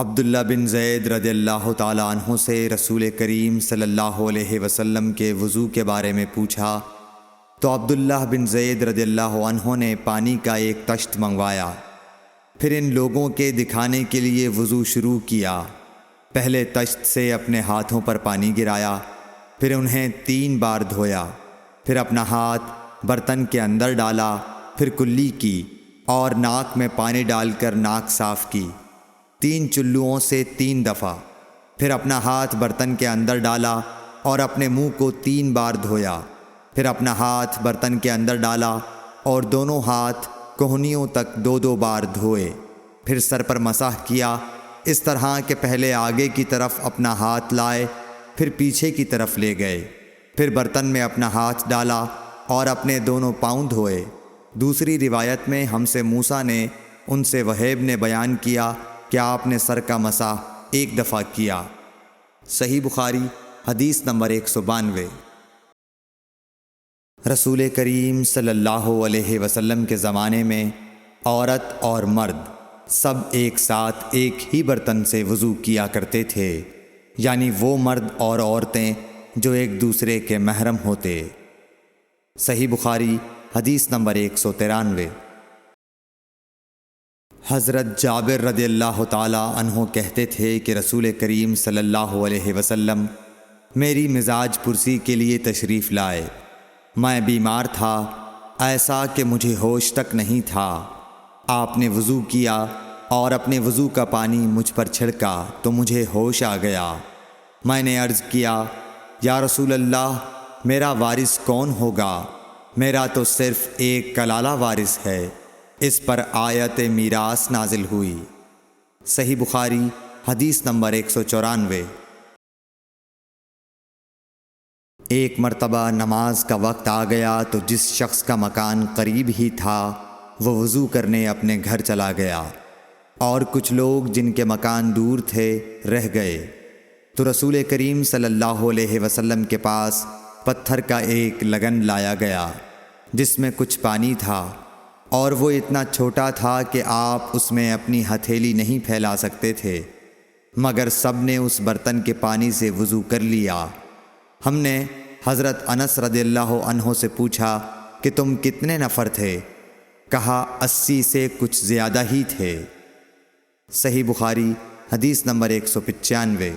عبداللہ بن زید رضی اللہ تعالیٰ عنہ سے رسول کریم صلی اللہ علیہ وسلم کے وضو کے بارے میں پوچھا تو عبداللہ بن زید رضی اللہ عنہ نے پانی کا ایک طشت منگوایا، پھر ان لوگوں کے دکھانے کے لیے وضو شروع کیا۔ پہلے طشت سے اپنے ہاتھوں پر پانی گرایا، پھر انہیں 3 بار دھویا، پھر اپنا ہاتھ برتن کے اندر ڈالا، پھر کلی کی اور ناک میں پانی ڈال کر ناک صاف کی 3 چلوؤں سے 3 دفعہ، پھر اپنا ہاتھ برتن کے اندر ڈالا اور اپنے منہ کو 3 بار دھویا، پھر اپنا ہاتھ برتن کے اندر ڈالا اور دونوں ہاتھ کوہنیوں تک 2 بار دھوئے، پھر سر پر مسح کیا اس طرح کہ پہلے آگے کی طرف اپنا ہاتھ لائے، پھر پیچھے کی طرف لے گئے، پھر برتن میں اپنا ہاتھ ڈالا اور اپنے دونوں پاؤں دھوئے۔ دوسری روایت میں ہم سے موسیٰ نے ان سے وہیب نے بیان کیا کہ آپ نے سر کا مسح 1 دفعہ کیا۔ صحیح بخاری حدیث نمبر 192۔ رسول کریم صلی اللہ علیہ وسلم کے زمانے میں عورت اور مرد سب ایک ساتھ ایک ہی برتن سے وضو کیا کرتے تھے، یعنی وہ مرد اور عورتیں جو ایک دوسرے کے محرم ہوتے۔ صحیح بخاری حدیث نمبر 193۔ حضرت جابر رضی اللہ تعالیٰ عنہ کہتے تھے کہ رسول کریم صلی اللہ علیہ وسلم میری مزاج پرسی کے لیے تشریف لائے۔ میں بیمار تھا، ایسا کہ مجھے ہوش تک نہیں تھا۔ آپ نے وضو کیا اور اپنے وضو کا پانی مجھ پر چھڑکا تو مجھے ہوش آ گیا۔ میں نے عرض کیا، یا رسول اللہ، میرا وارث کون ہوگا؟ میرا تو صرف ایک کلالہ وارث ہے۔ اس پر آیت میراث نازل ہوئی۔ صحیح بخاری حدیث نمبر 194۔ ایک مرتبہ نماز کا وقت آ گیا تو جس شخص کا مکان قریب ہی تھا وہ وضو کرنے اپنے گھر چلا گیا، اور کچھ لوگ جن کے مکان دور تھے رہ گئے۔ تو رسول کریم صلی اللہ علیہ وسلم کے پاس پتھر کا ایک لگن لایا گیا جس میں کچھ پانی تھا، اور وہ اتنا چھوٹا تھا کہ آپ اس میں اپنی ہتھیلی نہیں پھیلا سکتے تھے، مگر سب نے اس برتن کے پانی سے وضو کر لیا۔ ہم نے حضرت انس رضی اللہ عنہ سے پوچھا کہ تم کتنے نفر تھے؟ کہا 80 سے کچھ زیادہ ہی تھے۔ صحیح بخاری حدیث نمبر 195۔